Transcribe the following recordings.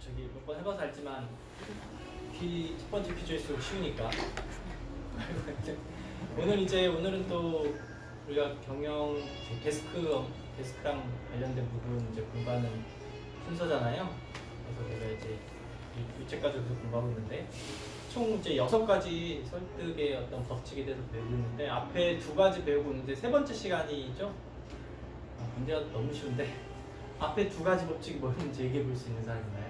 저기 몇 번 해봐서 알지만 첫 번째 퀴즈일수록 쉬우니까. 오늘은 또 우리가 경영 데스크랑 관련된 부분 이제 공부하는 순서잖아요. 그래서 내가 이제 일제까지 계속 공부하고 있는데 총 이제 6가지 설득의 어떤 법칙에 대해서 배우고 있는데 앞에 2가지 배우고 있는데 세 번째 시간이죠. 문제가 너무 쉬운데 앞에 2가지 법칙이 뭐였는지 얘기해 볼 수 있는 사람 있나요?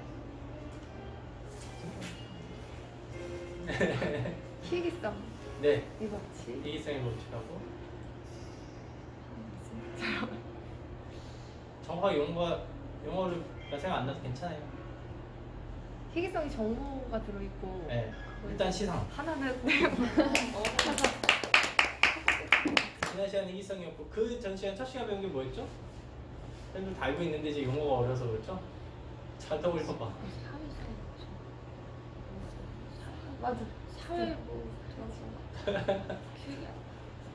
희귀성. 네. 이 법칙. 희귀성의 법칙하고 정확하게 용어를 생각 안 나도 괜찮아요. 희귀성이 정보가 들어있고. 네. 일단 시상. 하나는 지난 시간 희귀성이었고 그 전 시간 첫 시간 배운 게 뭐였죠? 팬들 다 알고 있는데 이제 용어가 어려서 그렇죠? 잘 떠올려봐. 맞아. 사회 뭐 들어서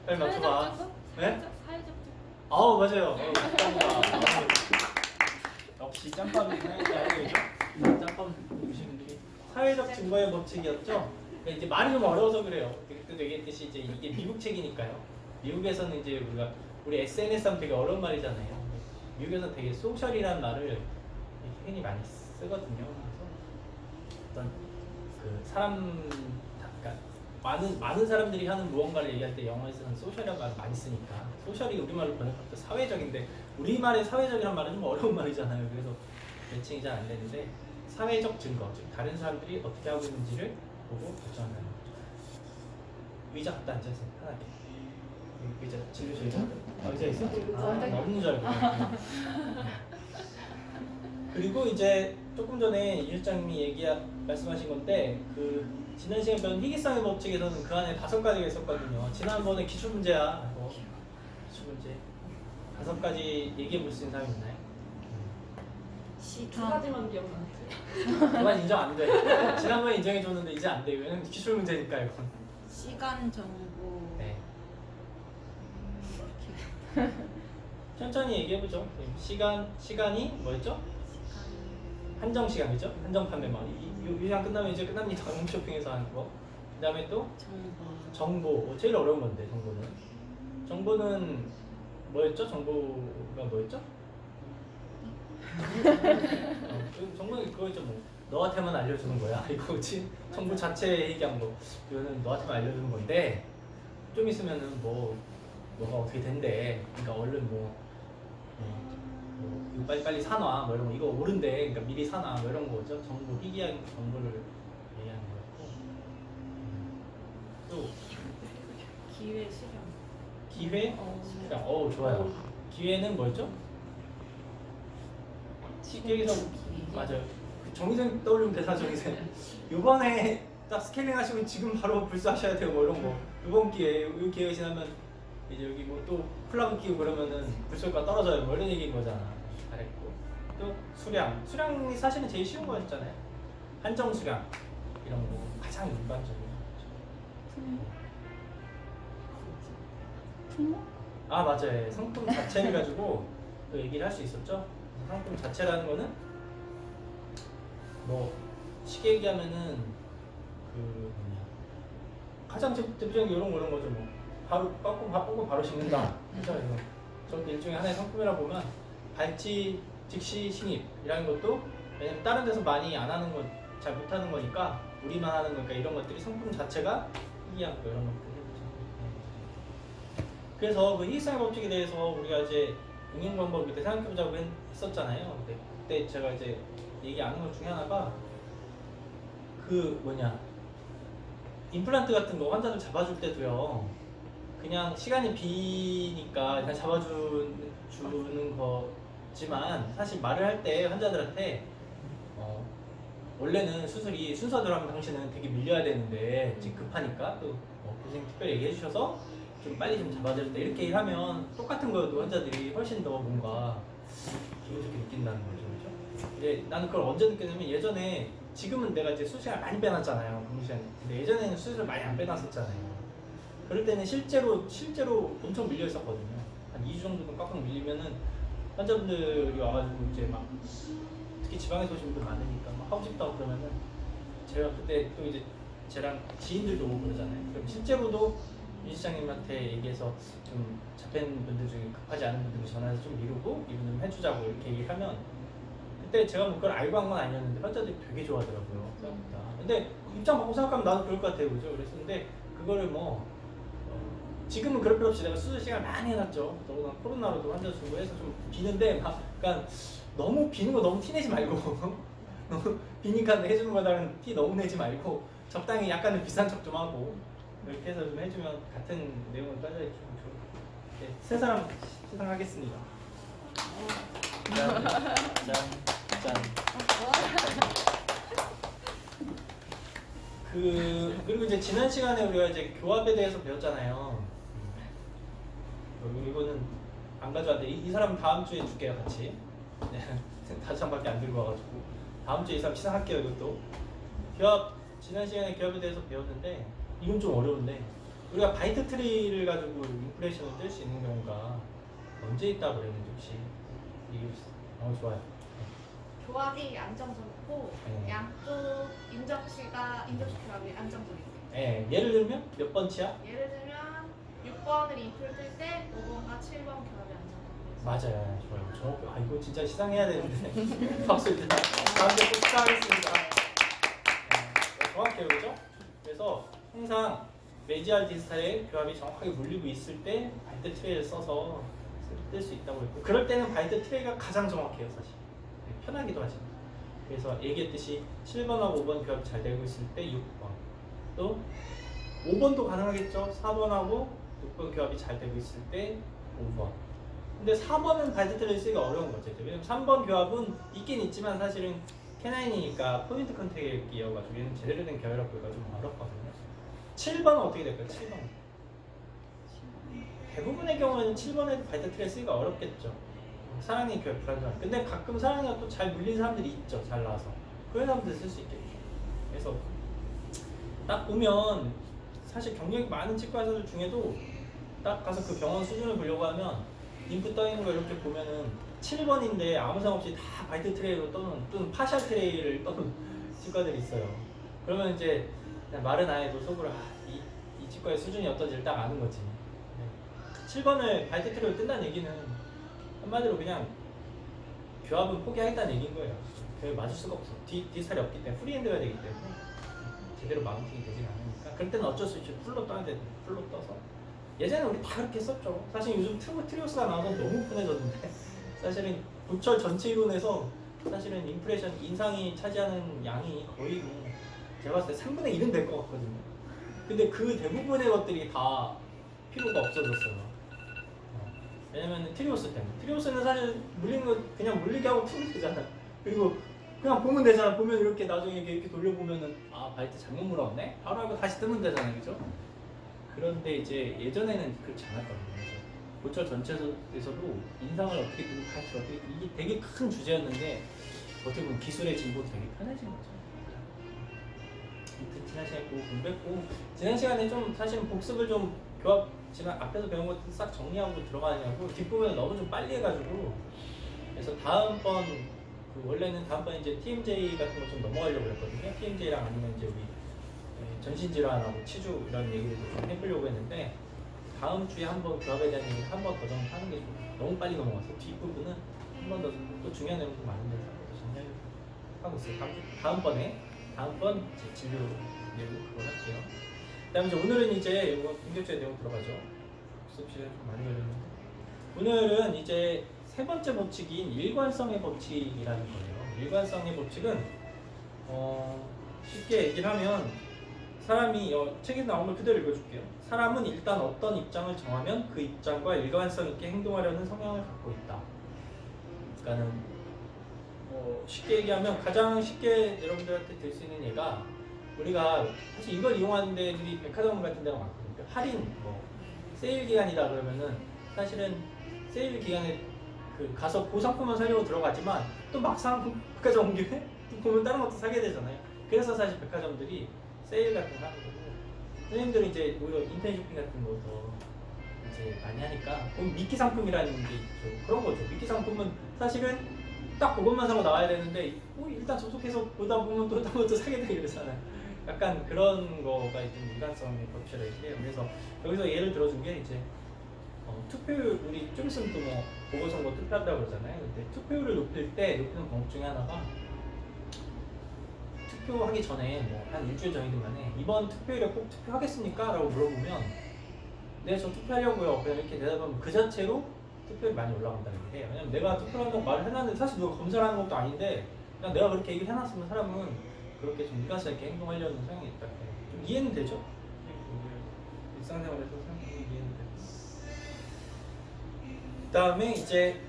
빨리 맞춰봐. 사회적 증거? 네? 사회적 증거? 아우 맞아요. 감사합니다. 역시 짬밥이긴 해야죠. 짬밥 보시는 분들이 사회적 증거의 법칙이었죠. 그러니까 이제 말이 좀 어려워서 그래요. 그때도 얘기했듯이 이제 이게 미국 책이니까요. 미국에서는 이제 우리 SNS 하면 되게 어려운 말이잖아요. 미국에서는 되게 소셜이라는 말을 흔히 많이 쓰거든요. 그래서 어떤 그 그러니까 많은 사람들이 하는 무언가를 얘기할 때 영어에서는 소셜이라는 말을 많이 쓰니까 소셜이 우리말로 번역할 때 사회적인데 우리말의 사회적이라는 말은 좀 어려운 말이잖아요. 그래서 매칭이 잘 안 되는데 사회적 증거, 즉 다른 사람들이 어떻게 하고 있는지를 보고 결정한다는 거죠. 의자 갖다 앉아서 편하게. 의자 진료실 의자 있어? 없는 줄 알고. 그리고 이제 조금 전에 이 실장님이 말씀하신 건데 그 지난 시간 배운 희귀성의 법칙에서는 그 안에 5가지가 있었거든요. 지난번에 기출문제야. 기출문제 5가지 얘기해 볼 수 있는 사람이 있나요? 두 가지만 기억나는데. 그만 인정 안 돼. 지난번에 인정해 줬는데 이제 안 돼. 왜냐면 기출문제니까 이건. 시간 정보. 네. 천천히 얘기해 보죠. 시간이 뭐였죠? 한정 시간이죠? 한정 판매만. 이 시간 끝나면 이제 끝납니다. 홈쇼핑에서 하는 거. 그 다음에 또 정보. 제일 어려운 건데 정보는 뭐였죠? 정보가 뭐였죠? 정보는 그거였죠. 뭐 너한테만 알려주는 거야. 이거지. 정보 자체 얘기한 거. 이거는 너한테만 알려주는 건데 좀 있으면은 뭐가 어떻게 된대. 그러니까 얼른 이거 빨리 사놔 뭐 이런 거. 이거 오른대. 그러니까 미리 사놔 뭐 이런 거죠. 정보, 희귀한 정보를 얘기하는 거였고. 또 기회 실현. 기회? 실현. 좋아요. 기회는 뭐였죠? 여기서 맞아요. 정의생 떠올리면 대사 정의생. 이번에 딱 스케일링 하시면 지금 바로 불사하셔야 돼요. 뭐 이런 거. 이번 기회에 이 기회가 지나면 이제 여기 뭐 또 플라그 끼고 그러면은 불소가 떨어져요. 뭐 이런 얘기인 거잖아. 잘했고. 또 수량이 사실은 제일 쉬운 거였잖아요. 한정 수량 이런 거 가장 일반적인 거죠. 아 맞아요. 상품 자체를 가지고 또 얘기를 할 수 있었죠. 상품 자체라는 거는 뭐 쉽게 얘기하면은 가장 대표적인 게 이런 거죠. 뭐 바로 뽑고 바로 식는다. 그죠? 저것도 일종의 하나의 상품이라 보면 발치 즉시 신입이라는 것도 왜냐면 다른 데서 많이 안 하는 거 잘 못하는 거니까 우리만 하는 거니까 이런 것들이 상품 자체가 희귀한 거 이런 것들이 그래서 그 희귀성의 법칙에 대해서 우리가 이제 응용 방법을 그때 생각해보자고 했었잖아요. 그때 제가 이제 얘기 안 한 것 중에 하나가 임플란트 같은 거 환자들 잡아줄 때도요. 그냥 시간이 비니까 그냥 잡아주는 거지만 사실 말을 할 때 환자들한테 원래는 수술이 순서대로 하면 당신은 되게 밀려야 되는데 지금 급하니까 또 교수님 특별히 얘기해 주셔서 좀 빨리 좀 잡아줄 때 이렇게 하면 똑같은 거여도 환자들이 훨씬 더 뭔가 기분 좋게 느낀다는 거죠. 그렇죠? 근데 나는 그걸 언제 느꼈냐면 예전에 지금은 내가 이제 수시간 많이 빼놨잖아요. 근무시간. 근데 예전에는 수시를 많이 안 빼놨었잖아요. 그럴 때는 실제로 엄청 밀려 있었거든요. 한 2주 정도는 꽉꽉 밀리면은 환자분들이 와가지고 이제 막 특히 지방에서 오신 분들 많으니까 막 하고 싶다고 그러면은 제가 그때 또 이제 쟤랑 지인들도 오고 그러잖아요. 그럼 실제로도 이 시장님한테 얘기해서 좀 잡힌 분들 중에 급하지 않은 분들 전화해서 좀 미루고 이분 좀 해주자고 이렇게 얘기를 하면 그때 제가 뭐 그걸 알고 한 건 아니었는데 환자들이 되게 좋아하더라고요. 생각보다. 근데 입장 바꾸고 생각하면 나도 그럴 것 같아요, 그죠? 그래서 근데 그거를 뭐 지금은 그럴 필요 없이 내가 수술 시간 많이 해놨죠. 더구나 코로나로도 환자 중고해서 좀 비는데 막 그러니까 너무 비는 거 너무 티내지 말고 너무 비니까 해주는 거다는 티 너무 내지 말고 적당히 약간은 비싼 척 좀 하고 이렇게 해서 좀 해주면 같은 내용을 따져야 좀 좋을 것 같아요. 네, 세 사람 시상하겠습니다. 짠, 짠, 짠. 그리고 이제 지난 시간에 우리가 이제 교합에 대해서 배웠잖아요. 이거는 안 가져왔는데 이 사람은 다음 주에 줄게요, 같이. 네, 5장밖에 안 들고 와가지고 다음 주에 이 사람 시상할게요, 이것도. 교합, 지난 시간에 교합에 대해서 배웠는데 이건 좀 어려운데 우리가 바이트 트리를 가지고 인프레이션을 뜰 수 있는 경우가 언제 있다고 그랬는지 혹시 좋아요. 교합이 안정적이고 네. 양쪽 인접시 교합이 안정적이고 네, 예를 들면 몇 번치야? 예를 들면 6번을 인풀 뜰때 5번과 7번 교합이 안정적이고 맞아요, 좋아요. 정확히. 이거 진짜 시상해야 되는데 박수 일단 다음에 꼭 시상하겠습니다. 정확해요, 그죠? 그래서 항상 메지알 디스탈의 교합이 정확하게 물리고 있을 때 바이트 트레이를 써서 뜰 수 있다고 했고 그럴 때는 바이트 트레이가 가장 정확해요, 사실. 편하기도 하지만. 그래서 얘기했듯이 7번하고 5번 교합이 잘 되고 있을 때 6번 또 5번도 가능하겠죠. 4번하고 6번 교합이 잘 되고 있을 때 5번. 근데 4번은 바이트 트레이 쓰기가 어려운 거죠. 왜냐면 3번 교합은 있긴 있지만 사실은 캐나인이니까 포인트 컨택이어가지고 얘는 제대로 된 교합이라고 보기가 좀 어렵거든요. 7번은 어떻게 될까요? 7번 대부분의 경우에는 7번에도 바이트 트레이 쓰기가 어렵겠죠. 사랑니 교합 불안정. 근데 가끔 사랑니가 또 잘 물린 사람들이 있죠. 잘 나와서 그런 사람들 쓸 수 있겠죠. 그래서 딱 보면 사실 경력이 많은 치과 의사들 중에도 딱 가서 그 병원 수준을 보려고 하면 인풋 떠 있는 거 이렇게 보면은 7번인데 아무 생각 없이 다 바이트 트레이로 떠는 또는 파샬 트레이를 떠는 치과들이 있어요. 그러면 이제 그냥 말은 안 해도 속으로 이 치과의 수준이 어떤지를 딱 아는 거지. 7번을 바이트 트레이로 뜬다는 얘기는 한마디로 그냥 교합은 포기하겠다는 얘기인 거예요. 그게 맞을 수가 없어. 디스탈이 없기 때문에 프리핸드가 되기 때문에 제대로 마운팅이 되진 않으니까 그럴 때는 어쩔 수 없이 풀로 떠야 되는데 풀로 떠서 예전에 우리 다 그렇게 썼죠. 사실 요즘 트리오스가 나와서 너무 편해졌는데 사실은 골절 전체 이론에서 사실은 인프레션 인상이 차지하는 양이 거의 뭐 제가 봤을 때 3분의 1은 될 것 같거든요. 근데 그 대부분의 것들이 다 필요가 없어졌어요. 왜냐면 트리오스 때문에. 트리오스는 사실 물리는 거 그냥 물리게 하고 풀면 되잖아. 그리고 그냥 보면 되잖아. 보면 이렇게 나중에 이렇게 돌려보면은 아 바이트 잘못 물었네? 바로 하고 다시 뜨면 되잖아요. 그죠? 그런데 이제 예전에는 그렇지 않았거든요. 그래서 골절 전체에서도 인상을 어떻게 뜨고 바이트를 어떻게 뜨고 이게 되게 큰 주제였는데 어떻게 보면 기술의 진보도 되게 편해진 거죠. 지난 시간에 공부했고 지난 시간에 좀 사실은 복습을 좀 교합 지난 앞에서 배운 것들 싹 정리하고 들어가냐고 뒷부분을 너무 좀 빨리 해가지고 그래서 다음번 원래는 다음번 이제 TMJ 같은 거 좀 넘어가려고 했거든요. TMJ랑 아니면 이제 우리 전신질환하고 치주 이런 얘기를 좀 해보려고 했는데 다음 주에 한번 교합에 대한 얘기를 한 번 더 정하는 게 좀 너무 빨리 넘어가서 뒷부분은 한 번 더 또 중요한 내용도 많은데 정리하려고 하고 있어요. 다음번 이제 진료 내용 그걸 할게요. 그다음에 이제 오늘은 이제 이거 공격주의 내용 들어가죠. 수업 시간 좀 많이 걸렸는데 오늘은 이제 세 번째 법칙인 일관성의 법칙이라는 거예요. 일관성의 법칙은 쉽게 얘기를 하면 사람이 책에서 나온 걸 그대로 읽어줄게요. 사람은 일단 어떤 입장을 정하면 그 입장과 일관성 있게 행동하려는 성향을 갖고 있다. 그러니까는 쉽게 얘기하면 가장 쉽게 여러분들한테 들 수 있는 예가 우리가 사실 이걸 이용하는 데들이 백화점 같은 데가 많거든요. 할인, 세일 기간이다 그러면은 사실은 세일 기간에 가서 그 상품만 사려고 들어가지만 또 막상 백화점 온 김에 또 보면 다른 것도 사게 되잖아요. 그래서 사실 백화점들이 세일 같은 거 하는 거고 선생님들은 이제 오히려 인터넷 쇼핑 같은 거 더 이제 많이 하니까 미끼 상품이라는 게 있죠. 그런 거죠. 미끼 상품은 사실은 딱 그것만 사고 나와야 되는데 뭐 일단 접속해서 보다 보면 또 다른 것도 사게 되고 이러잖아요. 약간 그런 거가 좀 일관성의 법칙이라 해요. 그래서 여기서 예를 들어준 게 이제 투표율, 우리 좀 있으면 또 뭐 보궐선거 투표한다고 그러잖아요. 근데 투표율을 높이는 방법 중에 하나가 투표하기 전에 뭐 한 일주일 전이든 간에 이번 투표일에 꼭 투표하겠습니까? 라고 물어보면 네, 저 투표하려고요. 그냥 이렇게 대답하면 그 자체로 투표율이 많이 올라간다는 게, 왜냐면 내가 투표한다고 말을 해놨는데 사실 누가 검사를 하는 것도 아닌데 그냥 내가 그렇게 얘기를 해놨으면 사람은 그렇게 좀 일관성 있게 행동하려는 성향이 있다. 좀 이해는 되죠? 일상생활에서 상당히 이해는 되고. 그 다음에 이제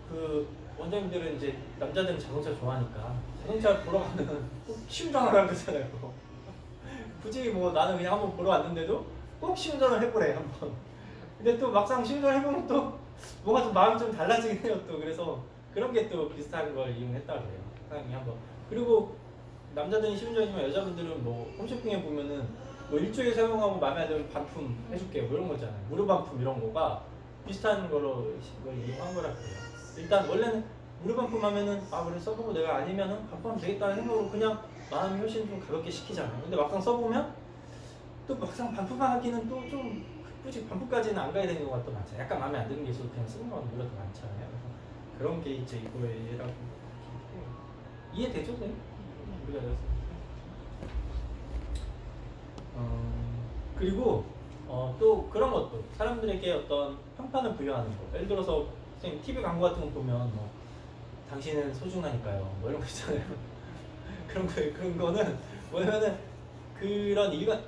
그 원장님들은 이제 남자들은 자동차 좋아하니까 자동차 보러 가면 꼭 시운전하라고 그러잖아요. 굳이 뭐 나는 그냥 한번 보러 왔는데도 꼭 시운전을 해보래 한번. 근데 또 막상 시운전을 해보면 또 뭔가 좀 마음이 좀 달라지긴 해요. 또 그래서 그런 게 또 비슷한 걸 이용했다고 해요. 사장님이 한번. 그리고 남자들은 시운전이지만 여자분들은 뭐 홈쇼핑에 보면은 뭐 일주일 사용하고 마음에 안 들면 반품 해줄게요. 뭐 이런 거 있잖아요. 무료 반품 이런 거가 비슷한 거로 그걸 이용한 거라 그래요. 일단 원래는 무료 반품하면은 아 그래 써보고 내가 아니면은 반품하면 되겠다는 생각으로 그냥 마음이 훨씬 좀 가볍게 시키잖아요. 근데 막상 써보면 또 막상 반품하기는 또 좀 굳이 반품까지는 안 가야 되는 것도 많잖아요. 약간 마음에 안 드는 게 있어도 그냥 쓰는 건 오히려 더 많잖아요. 그래서 그런 게 이제 이거라고 이해되죠, 네? 우리가 그리고 또 그런 것도 사람들에게 어떤 평판을 부여하는 거. 예를 들어서 선생님 TV 광고 같은 거 보면 뭐 당신은 소중하니까요. 뭐 이런 거 있잖아요. 그런 거는 뭐냐면은 그런 일관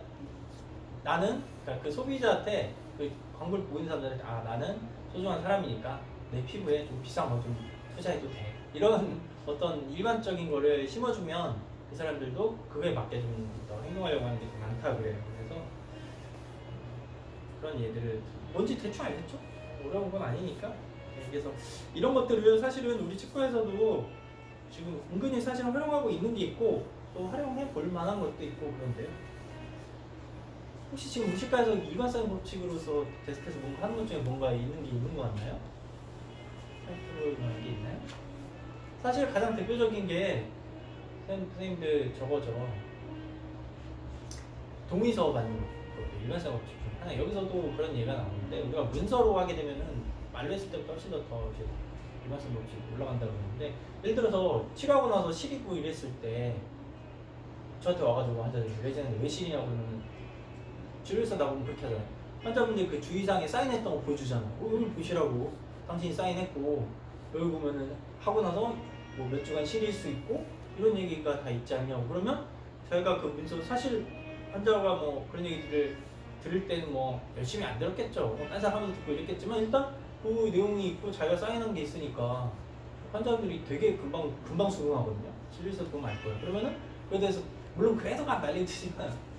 나는 그러니까 그 소비자한테 그 광고를 보는 사람들한테 아 나는 소중한 사람이니까 내 피부에 좀 비싼 거 좀 투자해도 돼. 이런 어떤 일반적인 거를 심어주면 그 사람들도 그거에 맞게 좀 더 행동하려고 하는 게 좀 많다 그래요. 그래서 그런 예들을 뭔지 대충 알겠죠? 어려운 건 아니니까. 그래서 이런 것들을 사실은 우리 치과에서도 지금 은근히 사실은 활용하고 있는 게 있고 또 활용해 볼 만한 것도 있고 그런데요. 혹시 지금 우리 치과에서 일관성 법칙으로서 데스크에서 뭔가 하는 것 중에 뭔가 있는 게 있는 것 같나요? 살펴볼 만한 게 있나요? 사실 가장 대표적인 게 선생님들 저거죠. 동의서 받는 거. 일관성 법칙 중 하나. 여기서도 그런 예가 나오는데 우리가 문서로 하게 되면은 말로 했을 때부터 훨씬 더 이제 일관성 법칙 올라간다고 그러는데 예를 들어서 치료하고 나서 실이고 이랬을 때 저한테 와가지고 환자들이 왜 실이냐고 그러면 치료에서 나보면 그렇게 하잖아요. 환자분들이 그 주의사항에 사인했던 거 보여주잖아. 여기 보시라고 당신이 사인했고 여기 보면은 하고 나서 뭐 몇 주간 실일 수 있고 이런 얘기가 다 있지 않냐고. 그러면 저희가 그 문서 사실 환자가 뭐 그런 얘기들을 들을 때는 뭐 열심히 안 들었겠죠. 뭐 딴 사람 하면서 듣고 이랬겠지만 일단 그 내용이 있고 자기가 사인한 게 있으니까 환자들이 되게 금방 수긍하거든요. 진료에서 보면 알 거예요. 그러면은 그에 대해서 물론 그래도 막 난리치지만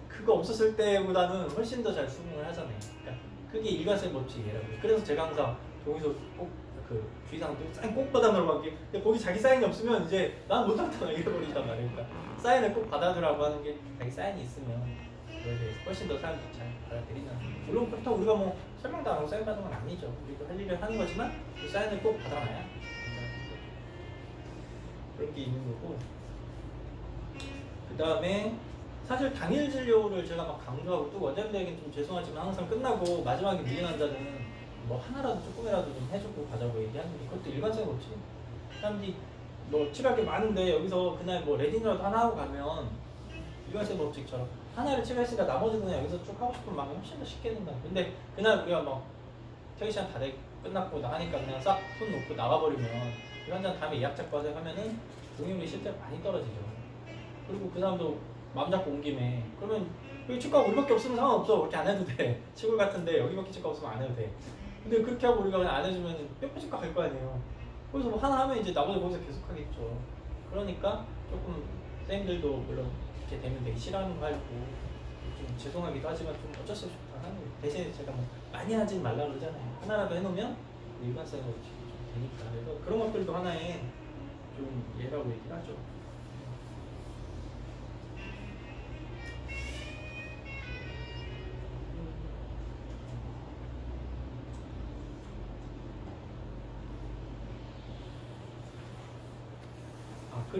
그거 없었을 때보다는 훨씬 더 잘 수긍을 하잖아요. 그러니까 그게 일관성 법칙이에요. 그래서 제가 항상 동의서 꼭 그 주의사항도 사인 꼭 받아놓으라고 하기. 근데 거기 자기 사인이 없으면 이제 난 못한다 이래버린단 말이에요. 그러니까 사인을 꼭 받아두라고 하는 게 자기 사인이 있으면 그거에 대해서 훨씬 더 사람들이 잘 받아들이는. 물론 그렇다고 우리가 뭐 설명도 안 하고 사인 받는 건 아니죠. 우리도 할 일을 하는 거지만 그 사인을 꼭 받아놔야 그런 게 있는 거고. 그 다음에 사실 당일 진료를 제가 막 강조하고 또 원장님들에게는 좀 죄송하지만 항상 끝나고 마지막에 밀린 환자는 뭐 하나라도 조금이라도 좀 해주고 가자고 얘기하는 게 그것도 일관성이 없지. 사람들이 뭐 치료할 게 많은데 여기서 그날 뭐 레딩이라도 하나 하고 가면 일관성 법칙처럼 하나를 치료했으니까 나머지 그냥 여기서 쭉 하고 싶은 마음이 훨씬 더 쉽게 된다. 근데 그날 우리가 막 퇴근 시간 다 끝났고 나가니까 그냥 싹 손 놓고 나가버리면 이 환자는 다음에 예약 잡고 하자 하면은 동의율이 실제로 많이 떨어지죠. 그리고 그 사람도 마음 잡고 온 김에 그러면 여기 치과가 우리밖에 없으면 상관없어. 그렇게 안 해도 돼. 시골 같은데 여기밖에 치과 없으면 안 해도 돼. 근데 그렇게 하고 우리가 그냥 안 해주면 뼈 치과 갈 거 아니에요. 그래서 뭐 하나 하면 이제 나머지 거기서 계속 하겠죠. 그러니까 조금 선생님들도 물론 이렇게 되면 되게 싫어하는 거 알고 좀 죄송하기도 하지만 좀 어쩔 수 없이 다 하는 거예요. 대신에 제가 뭐 많이 하진 말라 그러잖아요. 하나라도 해놓으면 일관성이 좀 되니까. 그래서 그런 것들도 하나의 좀 예라고 얘기를 하죠.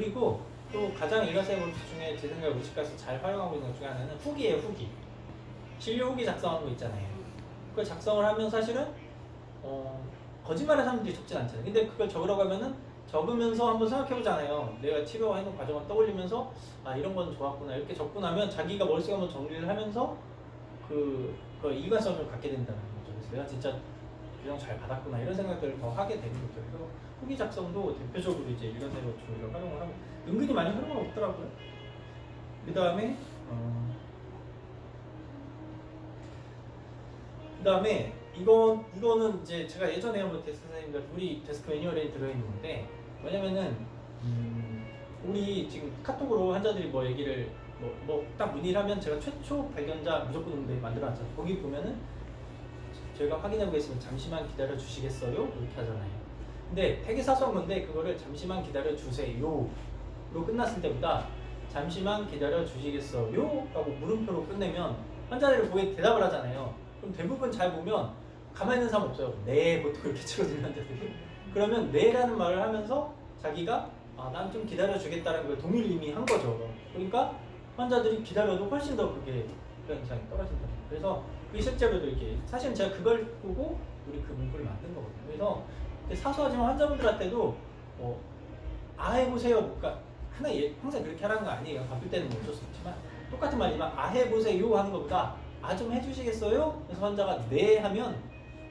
그리고 또 가장 일관성 법칙 중에 제 생각에 우측가서 잘 활용하고 있는 것 중에 하나는 후기예요. 후기. 진료 후기 작성하는 거 있잖아요. 그걸 작성을 하면 사실은 거짓말하는 사람들이 적진 않잖아요. 근데 그걸 적으라고 하면은 적으면서 한번 생각해보잖아요. 내가 치료하는 과정을 떠올리면서 아 이런 건 좋았구나 이렇게 적고 나면 자기가 머릿속에 한번 정리를 하면서 그 일관성을 좀 갖게 된다는 거죠. 그래서 내가 진짜 교정 잘 받았구나 이런 생각들을 더 하게 되는 거죠. 그래서 후기 작성도 대표적으로 이제 일관성 법칙을 활용을 하고 은근히 많이 활용하고 있더라고요. 그 다음에 이거는 이제 제가 예전에 한번 데스크 선생님들 우리 데스크 매뉴얼에 들어있는 건데 뭐냐면은 우리 지금 카톡으로 환자들이 뭐 얘기를 뭐 딱 문의를 하면 제가 최초 발견자 무조건 응대 만들어놨잖아요. 거기 보면은 저희가 확인해 보겠습니다. 잠시만 기다려 주시겠어요? 이렇게 하잖아요. 근데 되게 사소한 건데 그거를 잠시만 기다려 주세요로 끝났을 때보다 잠시만 기다려 주시겠어요? 라고 물음표로 끝내면 환자들이 거기에 대답을 하잖아요. 그럼 대부분 잘 보면 가만히 있는 사람 없어요. 네, 보통 이렇게 치거든요, 환자들이. 그러면 네라는 말을 하면서 자기가 난 좀 기다려 주겠다는 걸 동의를 이미 한 거죠. 그러니까 환자들이 기다려도 훨씬 더 그게 그런 현상이 떨어진다. 그래서 그게 실제로도 이렇게 사실은 제가 그걸 보고 우리 그 문구를 만든 거거든요. 그래서 사소하지만 환자분들한테도 해보세요. 그러니까 항상 그렇게 하라는 거 아니에요. 바쁠 때는 뭐 어쩔 수 없지만 똑같은 말이지만 해보세요 하는 것보다 좀 해주시겠어요? 그래서 환자가 네 하면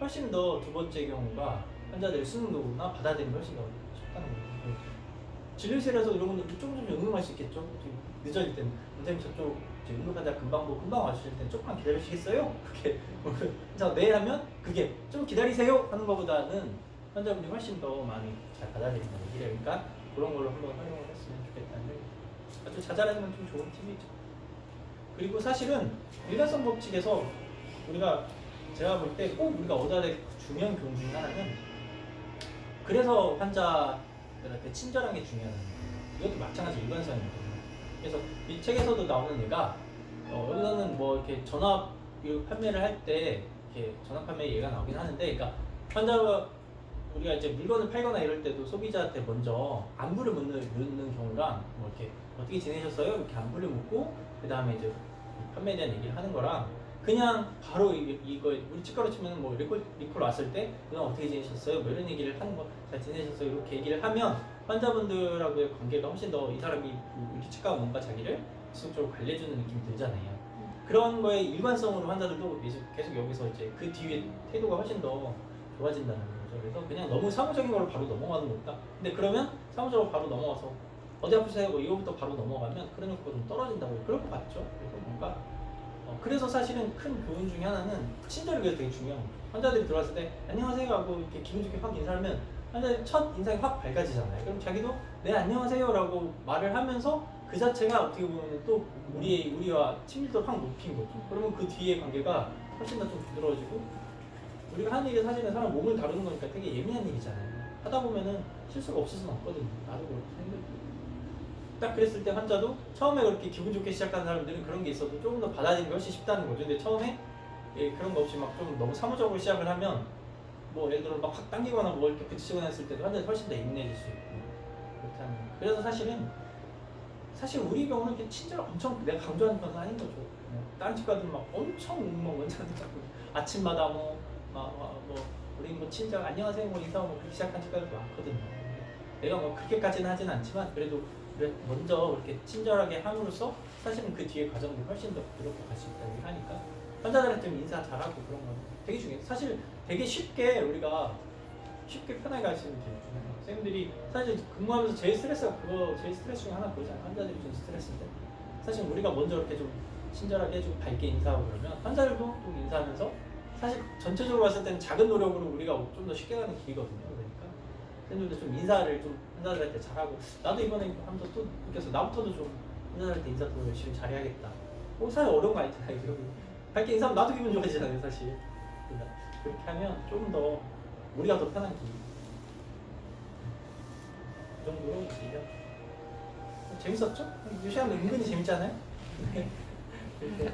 훨씬 더 두 번째 경우가 환자들의 수능도나 받아들이면 훨씬 더 쉽다는 거예요. 진료실에서 이런 분들 조금 응용할 수 있겠죠? 좀 늦어질 때는 선생님 저쪽 응급 환자 금방 와주실 때는 조금만 기다리시겠어요? 그렇게 그래서 네 하면 그게 좀 기다리세요 하는 것보다는 환자분이 훨씬 더 많이 잘 받아들인다는 얘기를 그러니까 그런 걸로 한번 활용을 했으면 좋겠다는 생각이 아주 자잘하지만 좀 좋은 팁이죠. 그리고 사실은 일관성 법칙에서 제가 볼 때 꼭 우리가 얻어야 될 중요한 교훈 중에 하나는 그래서 환자들한테 친절한 게 중요하다는 거예요. 이것도 마찬가지 일관성이거든요. 그래서 이 책에서도 나오는 얘가 여기서는 뭐 이렇게 전화 판매를 할 때 이렇게 전화 판매 얘가 나오긴 하는데 그러니까 환자가 우리가 이제 물건을 팔거나 이럴 때도 소비자한테 먼저 안부를 묻는 경우랑 뭐 이렇게 어떻게 지내셨어요? 이렇게 안부를 묻고 그 다음에 이제 판매에 대한 얘기를 하는 거랑 그냥 바로 이거 우리 치과로 치면 뭐 리콜 왔을 때 그냥 어떻게 지내셨어요? 뭐 이런 얘기를 하는 거 잘 지내셨어요? 이렇게 얘기를 하면 환자분들하고의 관계가 훨씬 더 이 사람이 우리 치과가 뭔가 자기를 지속적으로 관리해주는 느낌이 들잖아요. 그런 거에 일관성으로 환자들도 계속 여기서 이제 그 뒤에 태도가 훨씬 더 좋아진다는 거죠. 그래서 그냥 너무 사무적인 걸로 바로 넘어가는 것보다 근데 그러면 사무적으로 바로 넘어가서 어디 아프세요? 뭐 이거부터 바로 넘어가면 그래놓고 좀 떨어진다고 그럴 것 같죠. 그래서 뭔가 그래서 사실은 큰 교훈 중에 하나는 친절이 되게 중요한 거예요. 환자들이 들어왔을 때 안녕하세요 하고 이렇게 기분 좋게 확 인사하면 환자들 첫 인상이 확 밝아지잖아요. 그럼 자기도 네 안녕하세요 라고 말을 하면서 그 자체가 어떻게 보면 또 우리와 친밀도를 확 높인 거죠. 그러면 그 뒤에 관계가 훨씬 더 좀 부드러워지고 우리가 하는 일이 사실은 사람 몸을 다루는 거니까 되게 예민한 일이잖아요. 하다 보면은 실수가 없을 수는 없거든요. 나도 그렇게 생각해요. 딱 그랬을 때 환자도 처음에 그렇게 기분 좋게 시작하는 사람들은 그런 게 있어도 조금 더 받아들이기 훨씬 쉽다는 거죠. 근데 처음에 그런 거 없이 막 좀 너무 사무적으로 시작을 하면 뭐 예를 들어 막 확 당기거나 뭐 이렇게 부딪히거나 했을 때도 환자들이 훨씬 더 예민해질 수 있고 그렇다는 거예요. 그래서 사실 우리 병원은 이렇게 친절 엄청 내가 강조하는 건 아닌 거죠. 다른 치과들은 막 엄청 뭐 원장들 자꾸 아침마다 뭐 우리 뭐 친절 안녕하세요 뭐 인사하고 뭐 그렇게 시작한 치과들도 많거든요. 내가 뭐 그렇게까지는 하진 않지만 그래도 먼저 이렇게 친절하게 함으로써 사실은 그 뒤에 과정들이 훨씬 더 부드럽게 갈 수 있다고 하니까 환자들한테 좀 인사 잘하고 그런 건 되게 중요해요. 사실 되게 우리가 쉽게 편하게 할 수 있는 게 중요해요. 선생님들이 사실 근무하면서 제일 스트레스 중에 하나 그거잖아요. 환자들이 좀 스트레스인데 사실 우리가 먼저 이렇게 좀 친절하게 해주고 밝게 인사하고 그러면 환자들도 좀 인사하면서 사실 전체적으로 봤을 때는 작은 노력으로 우리가 좀 더 쉽게 가는 길이거든요. 그러니까 선생님들도 좀 인사를 좀 환자들한테 잘하고 나도 이번에 하면서 또 느껴서 나부터도 좀 환자들한테 인사 더 열심히 잘해야겠다. 사실 어려운 거 아니잖아요. 밝게 인사하면 나도 기분 좋아지잖아요. 사실 그러니까 그렇게 하면 좀 더 우리가 더 편한 길. 그 정도로 얘기하죠. 재밌었죠? 이 시간도 은근히 재밌잖아요. 이렇게